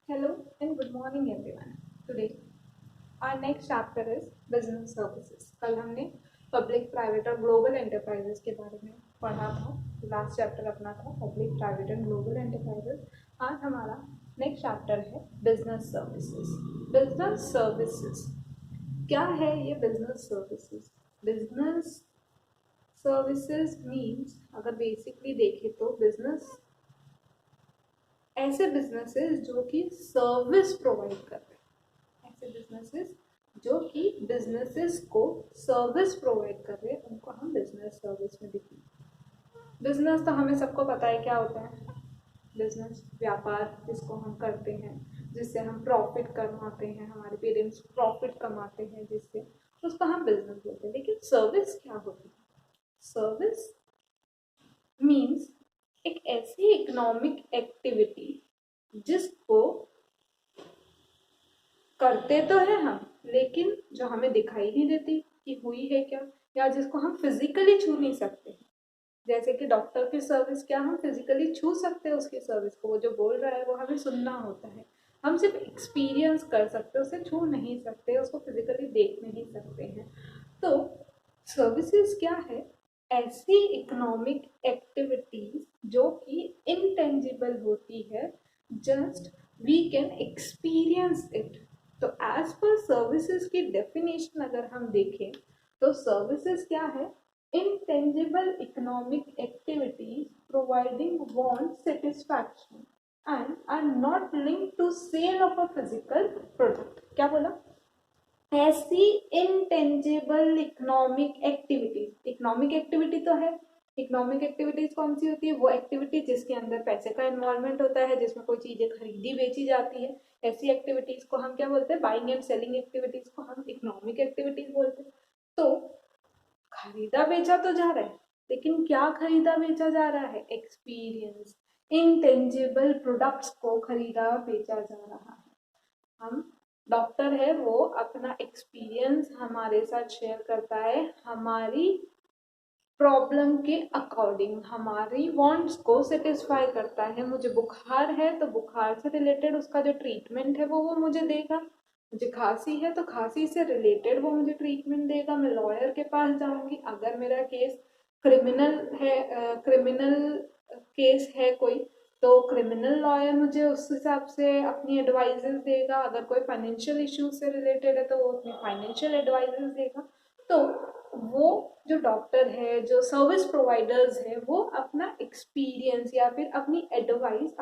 Hello and good morning everyone. Today our next chapter is business services. कल हमने public private और global enterprises के बारे में पढ़ा था। लास्ट चैप्टर अपना था public private and global enterprises. आज हमारा नेक्स्ट चैप्टर है बिजनेस सर्विसेज। बिजनेस सर्विसेज क्या है ये business services? Business services means अगर बेसिकली देखें तो बिजनेस ऐसे बिजनेसेस जो कि सर्विस प्रोवाइड कर रहे हैं, ऐसे बिजनेसेस जो कि बिजनेसेस को सर्विस प्रोवाइड कर रहे हैं उनको हम बिजनेस सर्विस में दिखेंगे। बिजनेस तो हमें सबको पता है क्या होता है। बिजनेस व्यापार जिसको हम करते हैं, जिससे हम प्रॉफिट कमाते हैं, हमारे पेरेंट्स प्रॉफिट कमाते हैं, जिससे उसको हम बिजनेस बोलते हैं। लेकिन सर्विस क्या होती है? सर्विस मीन्स एक ऐसी इकोनॉमिक एक्टिविटी जिसको करते तो है हम, लेकिन जो हमें दिखाई नहीं देती कि हुई है क्या, या जिसको हम फिजिकली छू नहीं सकते। जैसे कि डॉक्टर की सर्विस, क्या हम फिजिकली छू सकते हैं उसकी सर्विस को? वो जो बोल रहा है वो हमें सुनना होता है। हम सिर्फ एक्सपीरियंस कर सकते हैं, उसे छू नहीं सकते, उसको फिजिकली देख नहीं सकते हैं। तो सर्विसेज क्या है? ऐसी इकोनॉमिक एक्टिविटीज जो कि इनटेंजिबल होती है, just we can experience it. तो एज पर सर्विसेज की डेफिनेशन अगर हम देखें तो सर्विसेज क्या है? intangible economic activities providing want satisfaction and are not linked to sale of a physical product। क्या बोला? ऐसी intangible economic activities. Economic activity तो है। इकोनॉमिक एक्टिविटीज कौन सी होती है? वो एक्टिविटी जिसके अंदर पैसे का इन्वॉल्वमेंट होता है, जिसमें कोई चीजें खरीदी बेची जाती है। ऐसी एक्टिविटीज को हम क्या बोलते हैं? बाइंग एंड सेलिंग एक्टिविटीज को हम इकोनॉमिक एक्टिविटीज बोलते हैं। तो खरीदा बेचा तो जा रहा है, लेकिन क्या खरीदा बेचा जा रहा है? एक्सपीरियंस। इनटेंजिबल प्रोडक्ट्स को खरीदा बेचा जा रहा है। हम डॉक्टर है, वो अपना एक्सपीरियंस हमारे साथ शेयर करता है, हमारी प्रॉब्लम के अकॉर्डिंग हमारी वांट्स को सेटिस्फाई करता है। मुझे बुखार है तो बुखार से रिलेटेड उसका जो ट्रीटमेंट है वो मुझे देगा। मुझे खांसी है तो खांसी से रिलेटेड वो मुझे ट्रीटमेंट देगा। मैं लॉयर के पास जाऊंगी अगर मेरा केस क्रिमिनल है, क्रिमिनल केस है कोई, तो क्रिमिनल लॉयर मुझे उस हिसाब से अपनी एडवाइजेस देगा। अगर कोई फाइनेंशियल इश्यूज से रिलेटेड है तो वो अपनी फाइनेंशियल एडवाइजेस देगा। तो वो जो डॉक्टर है, जो सर्विस प्रोवाइडर्स है, वो अपना एक्सपीरियंस या फिर अपनी एडवाइस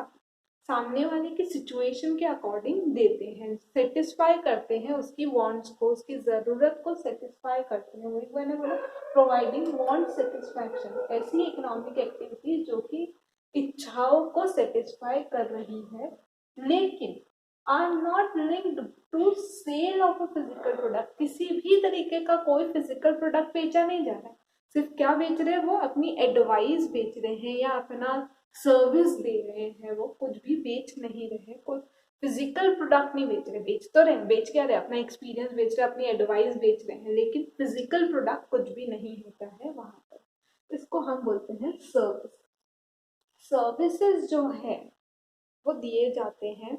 सामने वाले की सिचुएशन के अकॉर्डिंग देते हैं, सेटिस्फाई करते हैं उसकी वांट्स को, उसकी ज़रूरत को सेटिस्फाई करते हैं। वही मैंने बोला, प्रोवाइडिंग वांट सेटिस्फैक्शन। ऐसी इकोनॉमिक एक्टिविटी जो कि इच्छाओं को सेटिस्फाई कर रही है, लेकिन are not linked to sale of a physical product. किसी भी तरीके का कोई फिजिकल प्रोडक्ट बेचा नहीं जा रहा है। सिर्फ क्या बेच रहे हैं? वो अपनी एडवाइस बेच रहे हैं या अपना सर्विस दे रहे हैं। वो कुछ भी बेच नहीं रहे, कोई फिजिकल प्रोडक्ट नहीं बेच रहे। बेच तो रहे, बेच क्या रहे? अपना एक्सपीरियंस बेच रहे, अपनी एडवाइस बेच रहे हैं, लेकिन फिजिकल प्रोडक्ट कुछ भी नहीं होता है वहां पर। इसको हम बोलते हैं सर्विस। सर्विसेज जो है वो दिए जाते हैं।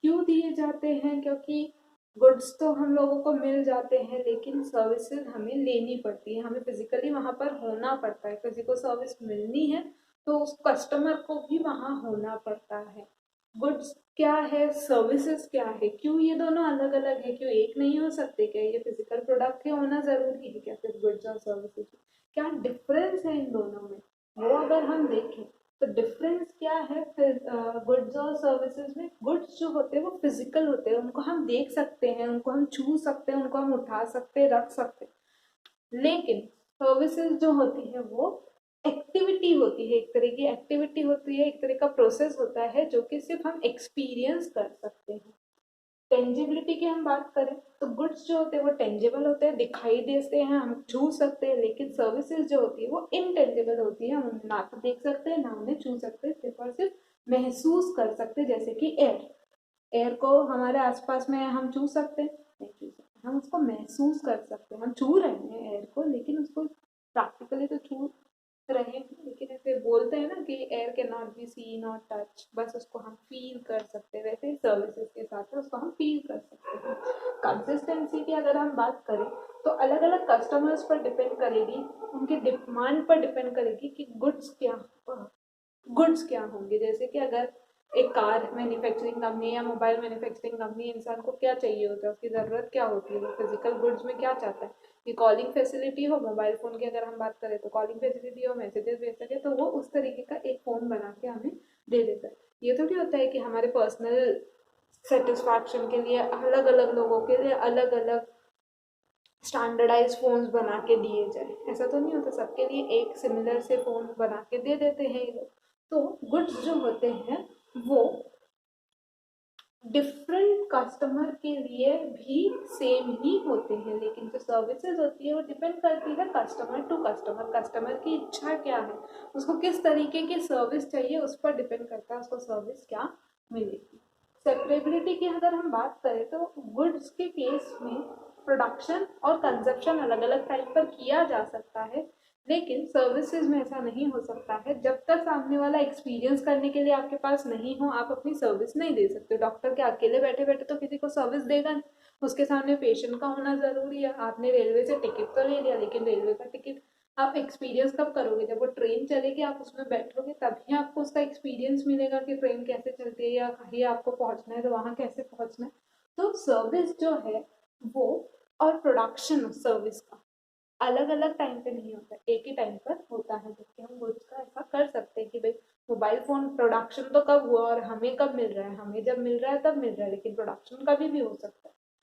क्यों दिए जाते हैं? क्योंकि गुड्स तो हम लोगों को मिल जाते हैं, लेकिन सर्विसेज हमें लेनी पड़ती है, हमें फिजिकली वहां पर होना पड़ता है। किसी को सर्विस मिलनी है तो उस कस्टमर को भी वहां होना पड़ता है। गुड्स क्या है, सर्विसेज क्या है? क्यों ये दोनों अलग अलग है? क्यों एक नहीं हो सकते? क्या ये फिजिकल प्रोडक्ट के होना जरूरी है क्या फिर गुड्स और सर्विसेज? क्या डिफरेंस है इन दोनों में? वो अगर हम देखें तो डिफरेंस क्या है? फिर गुड्स और सर्विसेज में गुड्स जो होते हैं वो फिजिकल होते हैं, उनको हम देख सकते हैं, उनको हम छू सकते हैं, उनको हम उठा सकते हैं, रख सकते हैं। लेकिन सर्विसेज जो होती है वो एक्टिविटी होती है, एक तरह की एक्टिविटी होती है, एक तरह का प्रोसेस होता है जो कि सिर्फ हम एक्सपीरियंस कर सकते हैं। टेंजिबिलिटी की हम बात करें तो गुड्स जो होते हैं वो टेंजिबल होते हैं, दिखाई देते हैं, हम छू सकते हैं। लेकिन सर्विसेज जो होती है वो इनटेंजिबल होती है, हम ना तो देख सकते हैं, ना उन्हें छू सकते हैं, सिर्फ और सिर्फ महसूस कर सकते हैं। जैसे कि एयर, एयर को हमारे आसपास में हम छू सकते हैं? नहीं छू सकते। हम उसको महसूस कर सकते हैं, हम छू रहे हैं एयर को, लेकिन उसको प्रैक्टिकली तो छू रहे, लेकिन ऐसे बोलते हैं ना कि air can not be seen और टच, बस उसको हम फील कर सकते हैं, वैसे ही सर्विसेज के साथ है उसको हम फील कर सकते हैं। कंसिस्टेंसी की अगर हम बात करें तो अलग अलग कस्टमर्स पर डिपेंड करेगी, उनके डिमांड पर डिपेंड करेगी कि गुड्स क्या होंगे। जैसे कि अगर एक कार मैन्युफैक्चरिंग कंपनी या मोबाइल मैन्युफैक्चरिंग कंपनी, इंसान को क्या चाहिए होता है, उसकी ज़रूरत क्या होती है, वो फिजिकल गुड्स में क्या चाहता है कि कॉलिंग फैसिलिटी हो। मोबाइल फ़ोन की अगर हम बात करें तो कॉलिंग फैसिलिटी हो, मैसेजेस भेज सके, तो वो उस तरीके का एक फ़ोन बना के हमें दे देता है। ये थोड़ी होता है कि हमारे पर्सनल सेटिस्फैक्शन के लिए अलग अलग लोगों के लिए अलग अलग स्टैंडर्डाइज फ़ोन्स बना के दिए जाए, ऐसा तो नहीं होता, सबके लिए एक सिमिलर से फ़ोन बना के दे देते हैं ये लोग। तो गुड्स जो होते हैं वो डिफरेंट कस्टमर के लिए भी सेम ही होते हैं, लेकिन जो सर्विसेज होती है वो डिपेंड करती है कस्टमर टू कस्टमर, कस्टमर की इच्छा क्या है, उसको किस तरीके की सर्विस चाहिए, उस पर डिपेंड करता है उसको सर्विस क्या मिलेगी। सेपरेबिलिटी की अगर हम बात करें तो गुड्स के केस में प्रोडक्शन और कंजप्शन अलग अलग टाइम पर किया जा सकता है, लेकिन सर्विसेज में ऐसा नहीं हो सकता है। जब तक सामने वाला एक्सपीरियंस करने के लिए आपके पास नहीं हो, आप अपनी सर्विस नहीं दे सकते। डॉक्टर के अकेले बैठे बैठे तो किसी को सर्विस देगा नहीं, उसके सामने पेशेंट का होना जरूरी है। आपने रेलवे से टिकट तो ले लिया, लेकिन रेलवे का टिकट आप एक्सपीरियंस कब करोगे, जब वो ट्रेन चलेगी आप उसमें बैठोगे तभी आपको उसका एक्सपीरियंस मिलेगा कि ट्रेन कैसे चलती है, या कहीं आपको पहुंचना है तो वहां कैसे पहुंचना है। तो सर्विस जो है वो और प्रोडक्शन सर्विस का अलग अलग टाइम पे नहीं होता, एक ही टाइम पर होता है। जबकि हम गुड्स का ऐसा कर सकते हैं कि भाई मोबाइल फोन प्रोडक्शन तो कब हुआ और हमें कब मिल रहा है, हमें जब मिल रहा है तब मिल रहा है, लेकिन प्रोडक्शन कभी भी हो सकता है।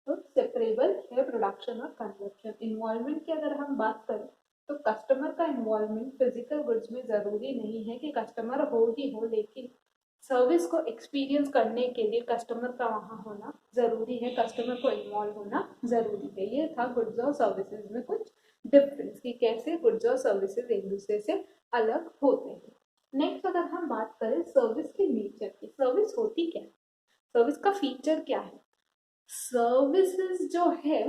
तो सेपरेबल है प्रोडक्शन और कंजप्शन। इन्वॉल्वमेंट की अगर हम बात करें तो कस्टमर का इन्वॉल्वमेंट फिजिकल गुड्स में जरूरी नहीं है कि कस्टमर हो ही हो, लेकिन सर्विस को एक्सपीरियंस करने के लिए कस्टमर का वहाँ होना ज़रूरी है, कस्टमर को इन्वॉल्व होना ज़रूरी है। ये था गुड्स और सर्विसेज में कुछ डिफरेंस कि कैसे गुड्स और सर्विसेज एक दूसरे से अलग होते हैं। नेक्स्ट अगर हम बात करें सर्विस के नेचर की, सर्विस होती क्या है, सर्विस का फीचर क्या है। सर्विसेज जो है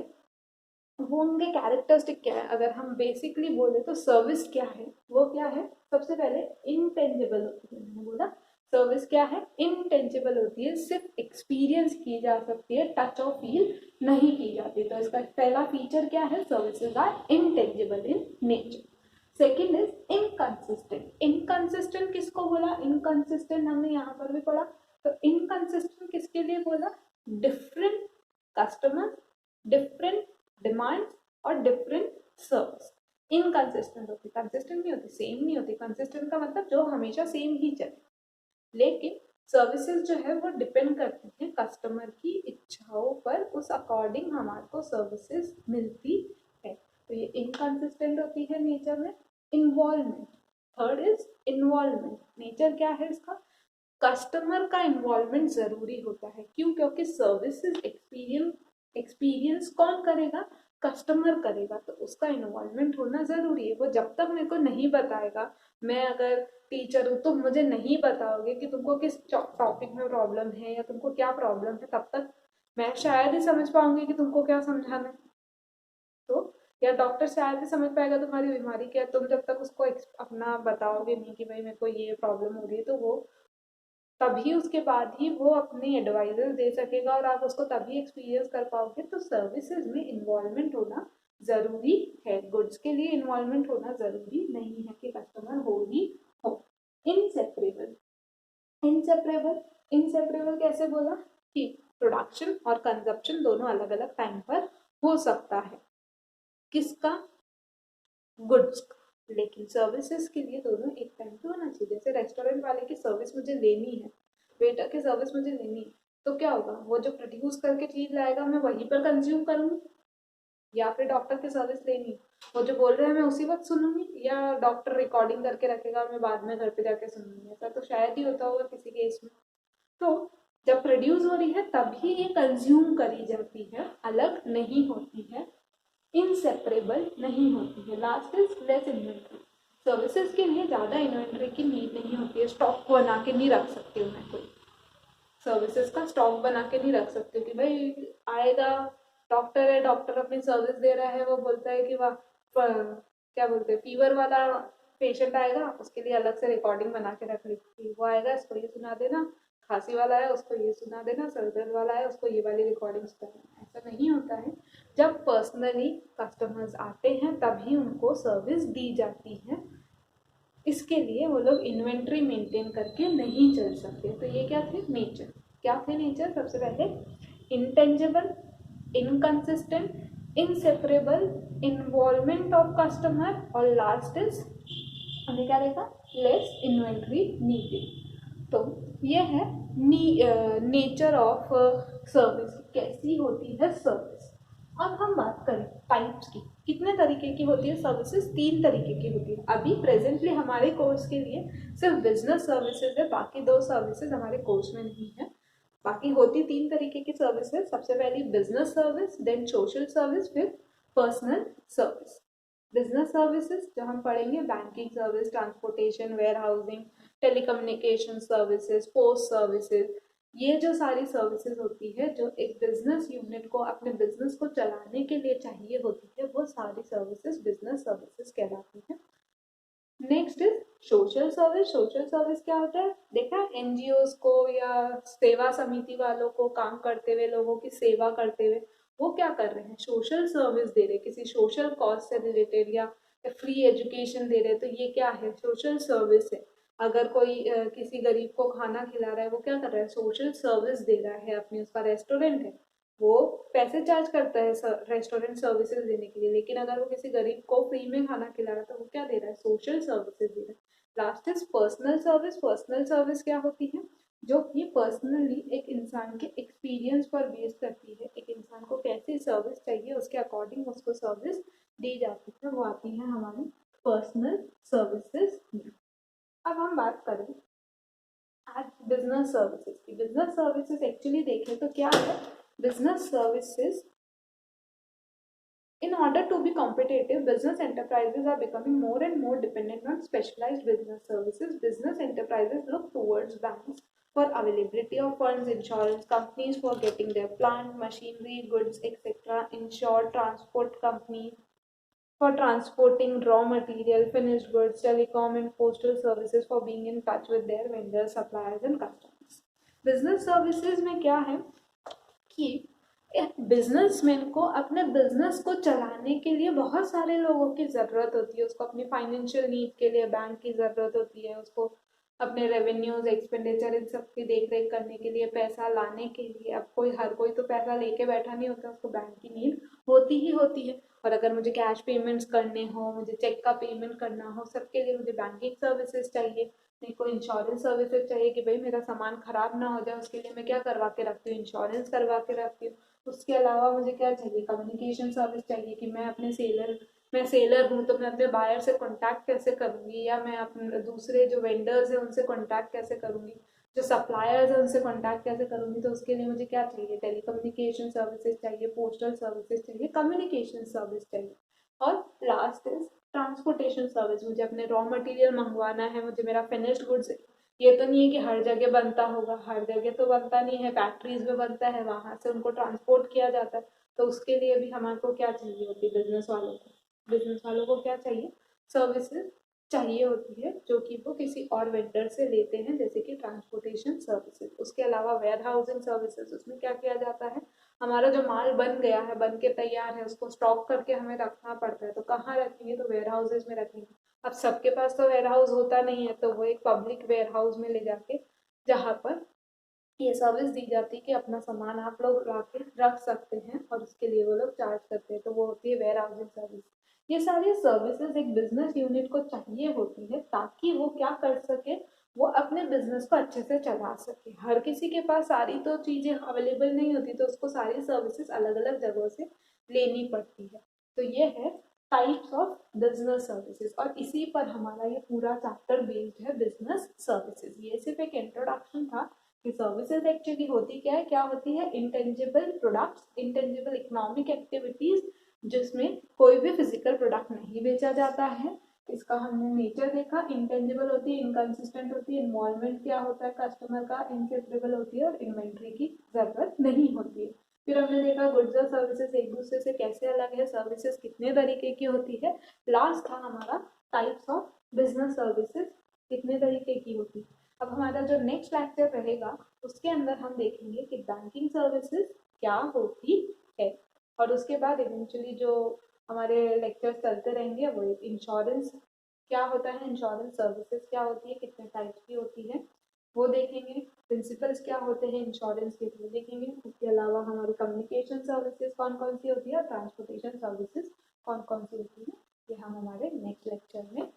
वो उनके कैरेक्टरिस्टिक क्या है, अगर हम बेसिकली बोले तो सर्विस क्या है, वो क्या है, सबसे पहले इनटेंजिबल होती है। मैंने बोला सर्विस क्या है, इनटेंजिबल होती है, सिर्फ एक्सपीरियंस की जा सकती है, टच और फील नहीं की जाती। तो इसका पहला फीचर क्या है, services are intangible in nature. Second is inconsistent. Inconsistent किसको बोला, इनकंसिस्टेंट हमने यहाँ पर भी पढ़ा। तो इनकंसिस्टेंट किसके लिए बोला, डिफरेंट कस्टमर, डिफरेंट डिमांड्स और डिफरेंट सर्विस। इनकंसिस्टेंट होती, कंसिस्टेंट नहीं होती, सेम नहीं होती। कंसिस्टेंट का मतलब जो हमेशा सेम ही चले, लेकिन सर्विसेज जो है वो डिपेंड करती हैं कस्टमर की इच्छाओं पर, उस अकॉर्डिंग हमारे को सर्विसेज मिलती है। तो ये इनकंसिस्टेंट होती है नेचर में। Involvement, third is involvement. Nature क्या है इसका, कस्टमर का इन्वॉल्वमेंट जरूरी होता है। क्यों, क्योंकि सर्विसेज एक्सपीरियंस कौन करेगा, कस्टमर करेगा, तो उसका इन्वॉल्वमेंट होना जरूरी है। वो जब तक मेरे को नहीं बताएगा, मैं अगर टीचर हूँ तो मुझे नहीं बताओगे कि तुमको किस टॉपिक में प्रॉब्लम है या तुमको क्या प्रॉब्लम है, तब तक मैं शायद ही समझ पाऊंगी कि तुमको क्या समझाना है। तो या डॉक्टर शायद ही समझ पाएगा तुम्हारी बीमारी क्या है, तुम जब तक उसको अपना बताओगे नहीं कि भाई मेरे को ये प्रॉब्लम हो रही है, तो वो तभी उसके बाद ही वो अपनी एडवाइजर दे सकेगा और आप उसको तभी एक्सपीरियंस कर पाओगे। तो सर्विसेज में इन्वॉल्वमेंट होना जरूरी है, गुड्स के लिए इन्वॉल्वमेंट होना जरूरी नहीं है कि कस्टमर हो ही हो। इनसेपरेबल, इनसेपरेबल, इनसेपरेबल कैसे बोला कि प्रोडक्शन और कंजप्शन दोनों अलग अलग टाइम पर हो सकता है, किसका, गुड्स का, लेकिन सर्विसेज के लिए दोनों एक टाइम पे होना चाहिए। जैसे रेस्टोरेंट वाले की सर्विस मुझे लेनी है, वेटर की सर्विस मुझे लेनी है, तो क्या होगा, वो जो प्रोड्यूस करके चीज लाएगा मैं वहीं पर कंज्यूम करूंगी, या फिर डॉक्टर की सर्विस लेनी है, वो जो बोल रहे हैं मैं उसी वक्त सुनूंगी, या डॉक्टर रिकॉर्डिंग करके रखेगा और मैं बाद में घर पे जाके सुनूंगी। ऐसा तो शायद ही होता होगा किसी केस में। तो जब प्रोड्यूस हो रही है तभी ये कंज्यूम करी जाती है, अलग नहीं होती है, इनसेपरेबल नहीं होती है। Last is less inventory. Services के लिए ज़्यादा इन्वेंट्री की नीड नहीं होती है, स्टॉक बना के नहीं रख सकती हूँ मैं कोई, सर्विसेज का स्टॉक बना के नहीं रख सकती हूँ कि भाई आएगा, डॉक्टर है, डॉक्टर अपनी सर्विस दे रहा है, वो बोलता है कि वाह क्या बोलते हैं, फीवर वाला पेशेंट आएगा उसके लिए अलग से रिकॉर्डिंग बना के रख ली, वो आएगा इसको ये सुना देना, खांसी वाला है उसको ये सुना देना, सर दर्द वाला है उसको ये वाली रिकॉर्डिंग सुना देना। ऐसा नहीं होता है। जब पर्सनली कस्टमर्स आते हैं तभी उनको सर्विस दी जाती है। इसके लिए वो लोग इन्वेंट्री मेंटेन करके नहीं चल सकते। तो ये क्या थे नेचर, क्या थे नेचर? सबसे पहले intangible, inconsistent, inseparable, involvement of customer, और लास्ट इज हमने क्या देखा? Less inventory needed. तो ये है नेचर ऑफ सर्विस, कैसी होती है सर्विस। अब हम बात करें टाइप्स की, कितने तरीके की होती है सर्विसेज? 3 तरीके की होती है। अभी प्रेजेंटली हमारे कोर्स के लिए सिर्फ बिजनेस सर्विसेज है, बाकी 2 सर्विसेज हमारे कोर्स में नहीं है। बाकी होती 3 तरीके की सर्विसेज। सबसे पहली business service, then social service, फिर पर्सनल सर्विस। बिजनेस सर्विसेज जो हम पढ़ेंगे, banking service, transportation, warehousing, telecommunication services, post services, ये जो सारी सर्विसेज होती है जो एक बिजनेस यूनिट को अपने बिजनेस को चलाने के लिए चाहिए होती है, वो सारी सर्विसेज बिजनेस सर्विसेज कहलाती है। Next is social service. Social service क्या होता है? देखा एनजीओज को या सेवा समिति वालों को काम करते हुए, लोगों की सेवा करते हुए, वो क्या कर रहे हैं? सोशल सर्विस दे रहे, किसी सोशल कॉज से रिलेटेड या फ्री एजुकेशन दे रहे। तो ये क्या है? सोशल सर्विस है। अगर कोई किसी गरीब को खाना खिला रहा है, वो क्या कर रहा है? सोशल सर्विस दे रहा है अपनी, उसका रेस्टोरेंट है, वो पैसे चार्ज करता है रेस्टोरेंट सर्विसेज देने के लिए, लेकिन अगर वो किसी गरीब को फ्री में खाना खिला रहा है तो वो क्या दे रहा है? सोशल सर्विसेज दे रहा है। Last is personal service. Personal service क्या होती है? जो कि पर्सनली एक इंसान के एक्सपीरियंस पर बेस करती है, एक इंसान को कैसी सर्विस चाहिए उसके अकॉर्डिंग उसको सर्विस दी जाती है, वो आती है हमारी पर्सनल सर्विसेज में। अब हम बात करें आज बिजनेस सर्विसेज की। बिजनेस सर्विसेज एक्चुअली देखें तो क्या है? business services, in order to be competitive, business enterprises are becoming more and more dependent on specialized business services. Business enterprises look towards banks for availability of funds, insurance companies for getting their plant, machinery, goods, etc., insured, transport companies for transporting raw material, finished goods, telecom and postal services for being in touch with their vendors, suppliers and customers. Business services में क्या है कि एक businessman को अपने business को चलाने के लिए बहुत सारे लोगों की ज़रूरत होती है। उसको अपनी फाइनेंशियल नीड के लिए बैंक की ज़रूरत होती है, उसको अपने रेवेन्यूज, एक्सपेंडिचर, इन सब की देख रेख करने के लिए, पैसा लाने के लिए। अब हर कोई तो पैसा लेके बैठा नहीं होता, उसको बैंक की नीड होती ही होती है। और अगर मुझे कैश पेमेंट्स करने हो, मुझे चेक का पेमेंट करना हो, सबके लिए मुझे बैंकिंग सर्विसेज चाहिए। मेरे को इंश्योरेंस सर्विसेज चाहिए कि भाई मेरा सामान खराब ना हो जाए, उसके लिए मैं क्या करवा के रखती हूँ? इंश्योरेंस करवा के रखती हूँ। उसके अलावा मुझे क्या चाहिए? कम्युनिकेशन सर्विस चाहिए कि मैं सेलर हूँ तो मैं अपने बायर से कांटेक्ट कैसे करूँगी, या मैं अपने दूसरे जो वेंडर्स हैं उनसे कांटेक्ट कैसे करूँगी, जो सप्लायर्स हैं उनसे कांटेक्ट कैसे करूँगी। तो उसके लिए मुझे क्या चाहिए? टेलीकम्युनिकेशन सर्विसेज चाहिए, पोस्टल सर्विसेज चाहिए, कम्युनिकेशन सर्विस चाहिए। और लास्ट इज ट्रांसपोर्टेशन सर्विस। मुझे अपने रॉ मटेरियल मंगवाना है, मुझे मेरा फिनिश्ड गुड्स, ये तो नहीं है कि हर जगह बनता होगा, हर जगह तो बनता नहीं है, फैक्ट्रीज में बनता है, वहां से उनको ट्रांसपोर्ट किया जाता है। तो उसके लिए भी हमारे को क्या चाहिए होती है? बिजनेस वालों को क्या चाहिए? सर्विसेज चाहिए होती है, जो कि वो किसी और वेंडर से लेते हैं, जैसे कि ट्रांसपोर्टेशन सर्विसेज। उसके अलावा वेयर हाउसिंग सर्विसेज, उसमें क्या किया जाता है? हमारा जो माल बन गया है, बन के तैयार है, उसको स्टॉक करके हमें रखना पड़ता है। तो कहाँ रखेंगे? तो वेयर हाउसेज में रखेंगे। अब सबके पास तो वेयर हाउस होता नहीं है, तो वो एक पब्लिक वेयर हाउस में ले जाके, जहाँ पर ये सर्विस दी जाती है कि अपना सामान आप लोग ला के रख सकते हैं, और उसके लिए वो लोग चार्ज करते हैं। तो वो होती है वेयर हाउसिंग सर्विस। ये सारी सर्विसेज एक बिजनेस यूनिट को चाहिए होती है ताकि वो क्या कर सके? वो अपने बिजनेस को अच्छे से चला सके। हर किसी के पास सारी तो चीजें अवेलेबल नहीं होती, तो उसको सारी सर्विसेज अलग अलग जगहों से लेनी पड़ती है। तो ये है टाइप्स ऑफ बिजनेस सर्विसेज, और इसी पर हमारा ये पूरा चैप्टर बेस्ड है, बिजनेस सर्विसेज। ये सिर्फ एक इंट्रोडक्शन था कि सर्विसेज एक्चुअली होती क्या है। क्या होती है? Intangible products, intangible economic activities, जिसमें कोई भी फिजिकल प्रोडक्ट नहीं बेचा जाता है। इसका हमने नेचर देखा, इंटेंजिबल होती है, इनकंसिस्टेंट होती है, इन्वॉल्वमेंट क्या होता है कस्टमर का, इनसेपरेबल होती है, और इन्वेंट्री की जरूरत नहीं होती है। फिर हमने देखा गुड्स और सर्विसेज एक दूसरे से कैसे अलग है, सर्विसेज कितने तरीके की होती है। लास्ट था हमारा टाइप्स ऑफ बिजनेस सर्विसेज कितने तरीके की होती। अब हमारा जो नेक्स्ट लेक्चर रहेगा उसके अंदर हम देखेंगे कि बैंकिंग सर्विसेज क्या होती है, और उसके बाद इवेंचुअली जो हमारे लेक्चर चलते रहेंगे वो इंश्योरेंस क्या होता है, इंश्योरेंस सर्विसेज क्या होती है, कितने टाइप्स की होती है वो देखेंगे, प्रिंसिपल्स क्या होते हैं इंश्योरेंस के वो देखेंगे। उसके अलावा हमारी कम्युनिकेशन सर्विसेज कौन कौन सी होती है और ट्रांसपोर्टेशन सर्विसेज कौन कौन सी होती है, ये हम हमारे नेक्स्ट लेक्चर में